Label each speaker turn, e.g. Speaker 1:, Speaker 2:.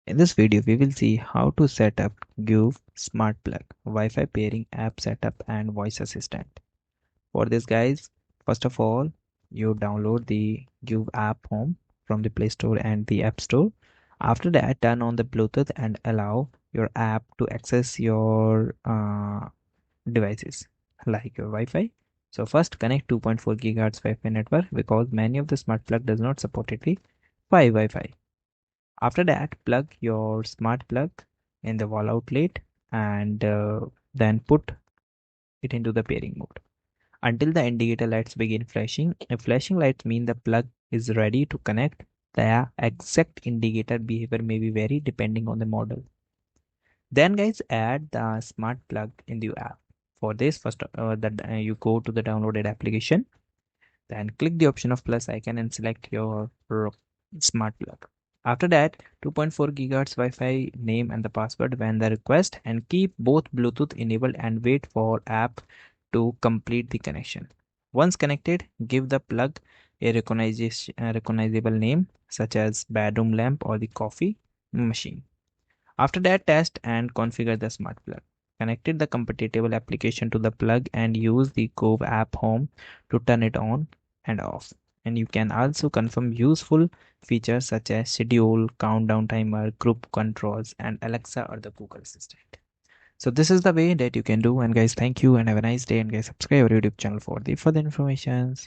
Speaker 1: In this video, we will see how to set up Gove Smart Plug, Wi-Fi pairing app setup and voice assistant. For this guys, first of all, you download the Gove app home from the Play Store and the App Store. After that, turn on the Bluetooth and allow your app to access your devices like your Wi-Fi. So first connect 2.4 GHz Wi-Fi network because many of the smart plug does not support it the 5 Wi-Fi. After that, plug your smart plug in the wall outlet and then put it into the pairing mode until the indicator lights begin flashing. If flashing lights mean the plug is ready to connect, the exact indicator behavior may be vary depending on the model. Then guys, add the smart plug in the app. For this, first you go to the downloaded application, then click the option of plus icon and select your smart plug. After that, 2.4 GHz Wi-Fi name and the password when the request, and keep both Bluetooth enabled and wait for app to complete the connection. Once connected, give the plug a recognizable name such as bedroom lamp or the coffee machine. After that, test and configure the smart plug. Connected the compatible application to the plug and use the Gove app home to turn it on and off. And you can also confirm useful features such as schedule, countdown timer, group controls, and Alexa or the Google Assistant. So this is the way that you can do. And guys, thank you and have a nice day. And guys, subscribe our YouTube channel for the further informations.